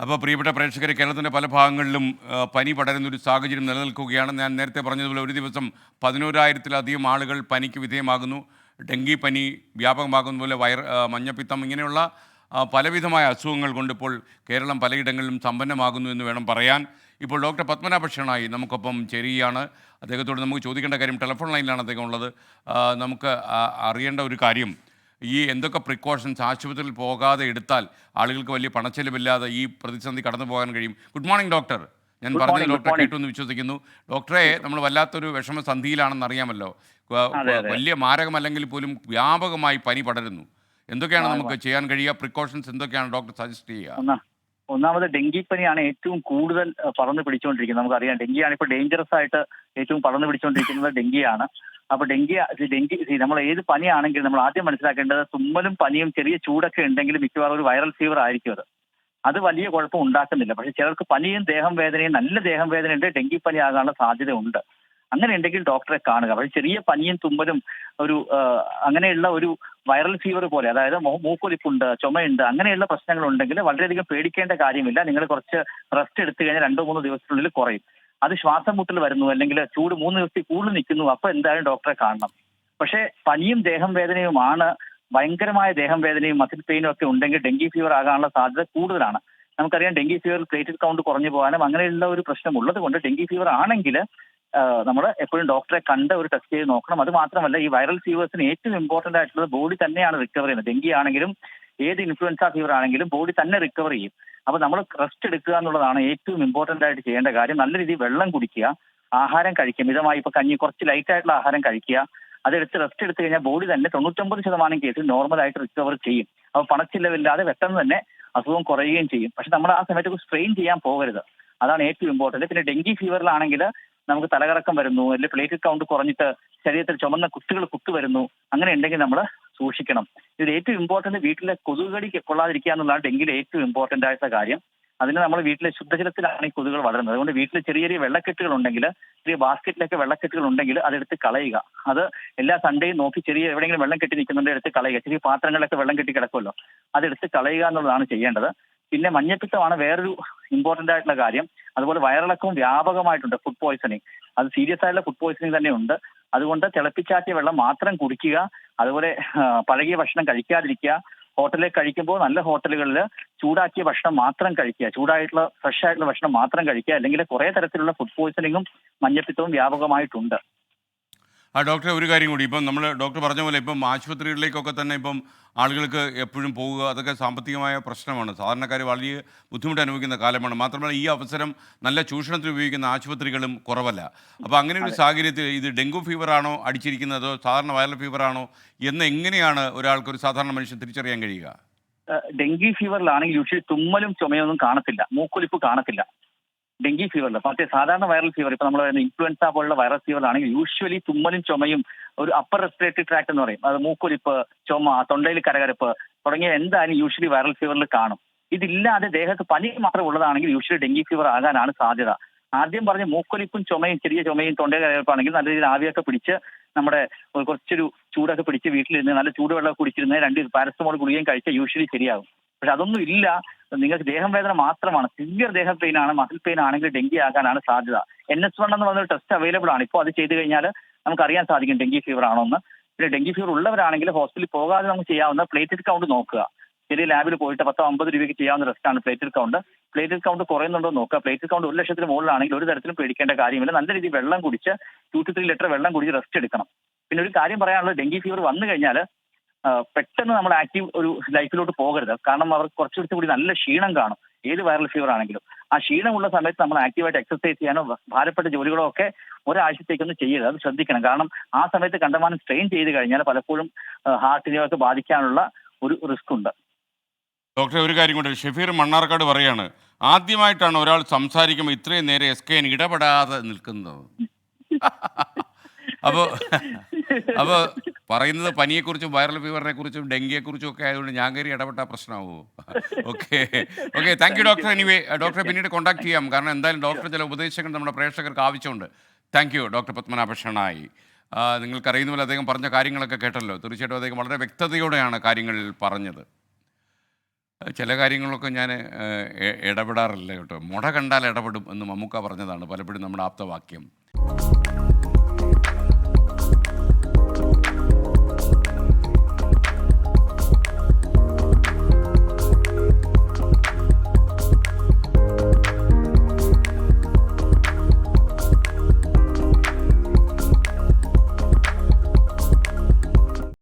അപ്പോൾ പ്രിയപ്പെട്ട പ്രേക്ഷകരെ, കേരളത്തിൻ്റെ പല ഭാഗങ്ങളിലും പനി പടരുന്നൊരു സാഹചര്യം നിലനിൽക്കുകയാണ്. ഞാൻ നേരത്തെ പറഞ്ഞതുപോലെ ഒരു ദിവസം 11,000-ത്തിലധികം ആളുകൾ പനിക്ക് വിധേയമാകുന്നു. ഡെങ്കി പനി വ്യാപകമാകുന്ന പോലെ മഞ്ഞപ്പിത്തം ഇങ്ങനെയുള്ള പലവിധമായ അസുഖങ്ങൾ കൊണ്ടിപ്പോൾ കേരളം പലയിടങ്ങളിലും സമ്പന്നമാകുന്നു എന്ന് വേണം പറയാൻ. ഇപ്പോൾ ഡോക്ടർ പത്മനാഭ ഷണായി നമുക്കൊപ്പം ചേരുകയാണ്. അദ്ദേഹത്തോട് നമുക്ക് ചോദിക്കേണ്ട കാര്യം, ടെലിഫോൺ ലൈനിലാണ് അദ്ദേഹം ഉള്ളത്. നമുക്ക് അറിയേണ്ട ഒരു കാര്യം, ഈ എന്തൊക്കെ പ്രിക്കോഷൻസ് ആശുപത്രിയിൽ പോകാതെ എടുത്താൽ ആളുകൾക്ക് വലിയ പണച്ചെലവില്ലാതെ ഈ പ്രതിസന്ധി കടന്നു പോകാൻ കഴിയും? Good morning doctor. ഞാൻ ഗുഡ് പറഞ്ഞത് മോർണിംഗ്. ഗുഡ് ഡോക്ടറെ മോർണിംഗ്. കേട്ടു എന്ന് വിശ്വസിക്കുന്നു. ഡോക്ടറെ, നമ്മൾ വല്ലാത്തൊരു വിഷമസന്ധിയിലാണെന്ന് അറിയാമല്ലോ. അതെ, അതെ. വലിയ മാരകമല്ലെങ്കിൽ പോലും വ്യാപകമായി പനി പടരുന്നു. എന്തൊക്കെയാണ് ആ, നമുക്ക് ചെയ്യാൻ കഴിയുക? പ്രിക്കോഷൻസ് എന്തൊക്കെയാണ് ഡോക്ടർ സജസ്റ്റ് ചെയ്യുക? ഒന്നാ ഒന്നാമത് ഡെങ്കിപ്പനിയാണ് ഏറ്റവും കൂടുതൽ പടർന്ന് പിടിച്ചുകൊണ്ടിരിക്കുന്നത്. നമുക്കറിയാം, ഡെങ്കിയാണ് ഇപ്പോൾ ഡേഞ്ചറസ് ആയിട്ട് ഏറ്റവും പടർന്ന് പിടിച്ചുകൊണ്ടിരിക്കുന്നത് ഡെങ്കിയാണ്. അപ്പൊ ഡെങ്കി നമ്മൾ ഏത് പനിയാണെങ്കിലും നമ്മൾ ആദ്യം മനസ്സിലാക്കേണ്ടത്, തുമ്മലും പനിയും ചെറിയ ചൂടൊക്കെ ഉണ്ടെങ്കിലും മിക്കവാറും ഒരു വൈറൽ ഫീവർ ആയിരിക്കും അത് വലിയ കുഴപ്പം ഉണ്ടാക്കുന്നില്ല. പക്ഷെ ചിലർക്ക് പനിയും ദേഹം വേദനയും, നല്ല ദേഹം വേദന ഉണ്ട്, ഡെങ്കിപ്പനി ആകാനുള്ള സാധ്യത ഉണ്ട്. അങ്ങനെ ഉണ്ടെങ്കിൽ ഡോക്ടറെ കാണുക. പക്ഷെ ചെറിയ പനിയും തുമ്മലും ഒരു അങ്ങനെയുള്ള ഒരു വൈറൽ ഫീവർ പോലെ, അതായത് മൂക്കൊലിപ്പുണ്ട്, ചുമയുണ്ട്, അങ്ങനെയുള്ള പ്രശ്നങ്ങൾ ഉണ്ടെങ്കിൽ വളരെയധികം പേടിക്കേണ്ട കാര്യമില്ല. നിങ്ങൾ കുറച്ച് റെസ്റ്റ് എടുത്തു കഴിഞ്ഞാൽ 2-3 ദിവസത്തിനുള്ളിൽ കുറയും. അത് ശ്വാസം മുട്ടൽ വരുന്നു, അല്ലെങ്കിൽ ചൂട് 3 ദിവസത്തിൽ കൂടുതൽ നിൽക്കുന്നു, അപ്പൊ എന്തായാലും ഡോക്ടറെ കാണണം. പക്ഷേ പനിയും ദേഹം വേദനയുമാണ്, ഭയങ്കരമായ ദേഹം വേദനയും മസിൽ പെയിനും ഒക്കെ ഉണ്ടെങ്കിൽ ഡെങ്കി ഫീവർ ആകാനുള്ള സാധ്യത കൂടുതലാണ്. നമുക്കറിയാം, ഡെങ്കി ഫീവർ പ്ലേറ്റഡ് കൗണ്ട് കുറഞ്ഞു പോകാനും അങ്ങനെയുള്ള ഒരു പ്രശ്നം ഉള്ളത് കൊണ്ട് ഡെങ്കി ഫീവർ ആണെങ്കിൽ നമ്മൾ എപ്പോഴും ഡോക്ടറെ കണ്ട് ഒരു ടെസ്റ്റ് ചെയ്ത് നോക്കണം. അത് മാത്രമല്ല, ഈ വൈറൽ ഫീവേഴ്സിന് ഏറ്റവും ഇമ്പോർട്ടന്റ് ആയിട്ടുള്ളത് ബോഡി തന്നെയാണ് റിക്കവർ ചെയ്യുന്നത്. ഡെങ്കി ആണെങ്കിലും ഏത് ഇൻഫ്ലുവൻസ ഫീവർ ആണെങ്കിലും ബോഡി തന്നെ റിക്കവർ ചെയ്യും. അപ്പൊ നമ്മൾ റെസ്റ്റ് എടുക്കുക എന്നുള്ളതാണ് ഏറ്റവും ഇമ്പോർട്ടന്റ് ആയിട്ട് ചെയ്യേണ്ട കാര്യം. നല്ല രീതിയിൽ വെള്ളം കുടിക്കുക, ആഹാരം കഴിക്കുക, മിതമായി ഇപ്പൊ കഞ്ഞി, കുറച്ച് ലൈറ്റ് ആയിട്ടുള്ള ആഹാരം കഴിക്കുക. അതെടുത്ത് റെസ്റ്റ് എടുത്തു കഴിഞ്ഞാൽ ബോഡി തന്നെ 99% കേസിൽ നോർമലായിട്ട് റിക്കവർ ചെയ്യും. അപ്പൊ പണച്ചില്ലവില്ലാതെ പെട്ടെന്ന് തന്നെ അസുഖം കുറയുകയും ചെയ്യും. പക്ഷെ നമ്മൾ ആ സമയത്ത് സ്ട്രെയിൻ ചെയ്യാൻ പോകരുത്. അതാണ് ഏറ്റവും ഇമ്പോർട്ടന്റ്. പിന്നെ ഡെങ്കി ഫീവറിലാണെങ്കിൽ നമുക്ക് തലകറക്കം വരുന്നു, അല്ലെങ്കിൽ പ്ലേറ്റഡ് കൗണ്ട് കുറഞ്ഞിട്ട് ശരീരത്തിൽ ചുമന്ന കുത്തു വരുന്നു, അങ്ങനെ ഉണ്ടെങ്കിൽ നമ്മൾ സൂക്ഷിക്കണം. ഇതിൽ ഏറ്റവും ഇമ്പോർട്ടന്റ് വീട്ടിലെ കൊതുകുകടി കൊള്ളാതിരിക്കുക എന്നുള്ളതാണ് ഡെങ്കിയിലെ ഏറ്റവും ഇമ്പോർട്ടന്റ് ആയിട്ടുള്ള കാര്യം. അതിന് നമ്മൾ വീട്ടിലെ ശുദ്ധജലത്തിലാണ് ഈ കൊതുകുകൾ വളരുന്നത്. അതുകൊണ്ട് വീട്ടിൽ ചെറിയ ചെറിയ വെള്ളക്കെട്ടുകൾ ഉണ്ടെങ്കിൽ, ചെറിയ ബാസ്ക്കറ്റിലൊക്കെ വെള്ളക്കെട്ടുകൾ ഉണ്ടെങ്കിൽ അതെടുത്ത് കളയുക. അത് എല്ലാ സൺഡേയും നോക്കി ചെറിയ എവിടെയെങ്കിലും വെള്ളം കെട്ടി നിൽക്കുന്നുണ്ട് എടുത്ത് കളയുക. ചെറിയ പാത്രങ്ങളിലൊക്കെ വെള്ളം കെട്ടി കിടക്കുമല്ലോ, അതെടുത്ത് കളയുക എന്നുള്ളതാണ് ചെയ്യേണ്ടത്. പിന്നെ മഞ്ഞപ്പിത്തമാണ് വേറൊരു ഇമ്പോർട്ടന്റ് ആയിട്ടുള്ള കാര്യം. അതുപോലെ വയറിളക്കവും വ്യാപകമായിട്ടുണ്ട്, ഫുഡ് പോയ്സണിങ്. അത് സീരിയസ് ആയിട്ടുള്ള ഫുഡ് പോയ്സണിങ് തന്നെ ഉണ്ട്. അതുകൊണ്ട് തിളപ്പിച്ചാറ്റിയ വെള്ളം മാത്രം കുടിക്കുക. അതുപോലെ പഴകിയ ഭക്ഷണം കഴിക്കാതിരിക്കുക. ഹോട്ടലിൽ കഴിക്കുമ്പോൾ നല്ല ഹോട്ടലുകളിൽ ചൂടാക്കിയ ഭക്ഷണം മാത്രം കഴിക്കുക. ചൂടായിട്ടുള്ള ഫ്രഷ് ആയിട്ടുള്ള ഭക്ഷണം മാത്രം കഴിക്കുക. അല്ലെങ്കിൽ കുറെ തരത്തിലുള്ള ഫുഡ് പോയ്സണിങ്ങും മഞ്ഞപ്പിത്തവും വ്യാപകമായിട്ടുണ്ട്. ഡോക്ടറെ, ഒരു കാര്യം കൂടി. ഇപ്പം നമ്മൾ ഡോക്ടർ പറഞ്ഞ പോലെ ഇപ്പം ആശുപത്രികളിലേക്കൊക്കെ തന്നെ ഇപ്പം ആളുകൾക്ക് എപ്പോഴും പോവുക, അതൊക്കെ സാമ്പത്തികമായ പ്രശ്നമാണ്. സാധാരണക്കാർ വലിയ ബുദ്ധിമുട്ട് അനുഭവിക്കുന്ന കാലമാണ്. മാത്രമല്ല, ഈ അവസരം നല്ല ചൂഷണത്തിന് ഉപയോഗിക്കുന്ന ആശുപത്രികളും കുറവല്ല. അപ്പോൾ അങ്ങനെ ഒരു അതെ. സാഹചര്യത്തിൽ ഇത് ഡെങ്കു ഫീവറാണോ അടിച്ചിരിക്കുന്നത്, അതോ സാധാരണ വൈറൽ ഫീവറാണോ എന്ന് എങ്ങനെയാണ് ഒരാൾക്ക്, ഒരു സാധാരണ മനുഷ്യൻ തിരിച്ചറിയാൻ കഴിയുക? ഡെങ്കി ഫീവറിലാണെങ്കിൽ യൂഷ്വലി തുമ്മലും ചുമയൊന്നും കാണത്തില്ല, മൂക്കൊലിപ്പ് കാണത്തില്ല. ഡെങ്കി ഫീവറിൽ മറ്റേ സാധാരണ വൈറൽ ഫീവർ, ഇപ്പൊ നമ്മൾ ഇൻഫ്ലുവൻസ പോലുള്ള വൈറൽ ഫീവറിലാണെങ്കിൽ യൂഷ്വലി തുമ്മലും ചുമയും, ഒരു അപ്പർ റെസ്പിറേറ്ററി ട്രാക്ട് എന്ന് പറയും, അത് മൂക്കൊലിപ്പ്, ചുമ, തൊണ്ടയിൽ കരകരപ്പ് തുടങ്ങിയ എന്തായാലും യൂഷ്വലി വൈറൽ ഫീവറിൽ കാണും. ഇതില്ലാതെ ദേഹത്ത് പനി മാത്രം ഉള്ളതാണെങ്കിൽ യൂഷ്വലി ഡെങ്കി ഫീവർ ആകാനാണ് സാധ്യത. ആദ്യം പറഞ്ഞ മൂക്കൊലിപ്പും ചുമയും, ചെറിയ ചുമയും തൊണ്ടയിൽ കരകരപ്പാണെങ്കിൽ നല്ല രീതിയിൽ ആവിയൊക്കെ പിടിച്ച്, നമ്മുടെ കുറച്ചൊരു ചൂടൊക്കെ പിടിച്ച് വീട്ടിലിരുന്ന് നല്ല ചൂടുവെള്ളം കുടിച്ചിരുന്ന് 2 പാരസറ്റമോൾ ഗുളികയും കഴിച്ചാൽ യൂഷ്വലി ശരിയാകും. പക്ഷെ അതൊന്നും ഇല്ല, നിങ്ങൾക്ക് ദേഹം വേദന മാത്രമാണ്, സിവിയർ ദേഹ പെയിൻ ആണ്, മസിൽ പെയിൻ ആണെങ്കിൽ ഡെങ്കി ആകാനാണ് സാധ്യത. NS1 എന്ന് പറഞ്ഞൊരു ടെസ്റ്റ് അവൈലബിൾ ആണ്. ഇപ്പോൾ അത് ചെയ്ത് കഴിഞ്ഞാൽ നമുക്ക് അറിയാൻ സാധിക്കും ഡെങ്കി ഫീവർ ആണോ എന്ന്. പിന്നെ ഡെങ്കി ഫീവർ ഉള്ളവരാണെങ്കിൽ ഹോസ്പിറ്റലിൽ പോകാതെ നമുക്ക് ചെയ്യാവുന്ന പ്ലേറ്റഡ് കൗണ്ട് നോക്കുക. ചെറിയ ലാബിൽ പോയിട്ട് 10-50 രൂപയ്ക്ക് ചെയ്യാവുന്ന ടെസ്റ്റാണ് പ്ലേറ്റഡ് കൗണ്ട്. പ്ലേറ്റഡ് കൗണ്ട് കുറയുന്നുണ്ടോ നോക്കുക. പ്ലേറ്റഡ് കൗണ്ട് 1,00,000 മുകളിലാണെങ്കിൽ ഒരു തരത്തിലും പേടിക്കേണ്ട കാര്യമില്ല. നല്ല രീതിയിൽ വെള്ളം കുടിച്ച് 2-3 ലിറ്റർ വെള്ളം കുടിച്ച് റെസ്റ്റ് എടുക്കണം. പിന്നെ ഒരു കാര്യം പറയാനുള്ളത്, ഡെങ്കി ഫീവർ വന്നു കഴിഞ്ഞാൽ പെട്ടെന്ന് നമ്മൾ ആക്റ്റീവ് ഒരു ലൈഫിലോട്ട് പോകരുത്. കാരണം അവർക്ക് കുറച്ചുകൂടി കൂടി നല്ല ക്ഷീണം കാണും, ഏത് വൈറൽ ഫീവർ ആണെങ്കിലും. ആ ക്ഷീണമുള്ള സമയത്ത് നമ്മൾ ആക്റ്റീവായിട്ട് എക്സർസൈസ് ചെയ്യാനോ ഭാരപ്പെട്ട ജോലികളോ ഒക്കെ ഒരാഴ്ചത്തേക്കൊന്നും ചെയ്യരുത്. അത് ശ്രദ്ധിക്കണം. കാരണം ആ സമയത്ത് കണ്ടമാനം സ്ട്രെയിൻ ചെയ്ത് കഴിഞ്ഞാൽ പലപ്പോഴും ഹാർട്ടിനെയൊക്കെ ബാധിക്കാനുള്ള ഒരു റിസ്ക് ഉണ്ട്. ഡോക്ടറെ, ഒരു കാര്യം കൂടി. ഷെഫീർ മണ്ണാർക്കാട് പറയാണ്, ആദ്യമായിട്ടാണ് ഒരാൾ സംസാരിക്കുമ്പോൾ ഇത്രയും നേരം SKN ഇടപെടാതെ നിൽക്കുന്നത്. അപ്പോൾ അപ്പോൾ പറയുന്നത് പനിയെക്കുറിച്ചും വൈറൽ ഫീവറിനെ കുറിച്ചും ഡെങ്കിയെക്കുറിച്ചും ഒക്കെ ആയതുകൊണ്ട് ഞാൻ കയറി ഇടപെട്ടാൽ പ്രശ്നമാവുമോ? Okay, okay, thank you doctor. Anyway, ഡോക്ടറെ പിന്നീട് കോൺടാക്ട് ചെയ്യാം. കാരണം എന്തായാലും ഡോക്ടർ ചില ഉപദേശങ്ങൾ നമ്മുടെ പ്രേക്ഷകർക്ക് ആവശ്യമുണ്ട്. Thank you doctor Padmanabha Shenoy. നിങ്ങൾക്കറിയുന്ന പോലെ അദ്ദേഹം പറഞ്ഞ കാര്യങ്ങളൊക്കെ കേട്ടല്ലോ. തീർച്ചയായിട്ടും അദ്ദേഹം വളരെ വ്യക്തതയോടെയാണ് കാര്യങ്ങൾ പറഞ്ഞത്. ചില കാര്യങ്ങളൊക്കെ ഞാൻ ഇടപെടാറില്ല കേട്ടോ. മുട കണ്ടാൽ ഇടപെടും എന്ന് മമ്മൂക്ക പറഞ്ഞതാണ് പലപ്പോഴും നമ്മുടെ ആപ്തവാക്യം.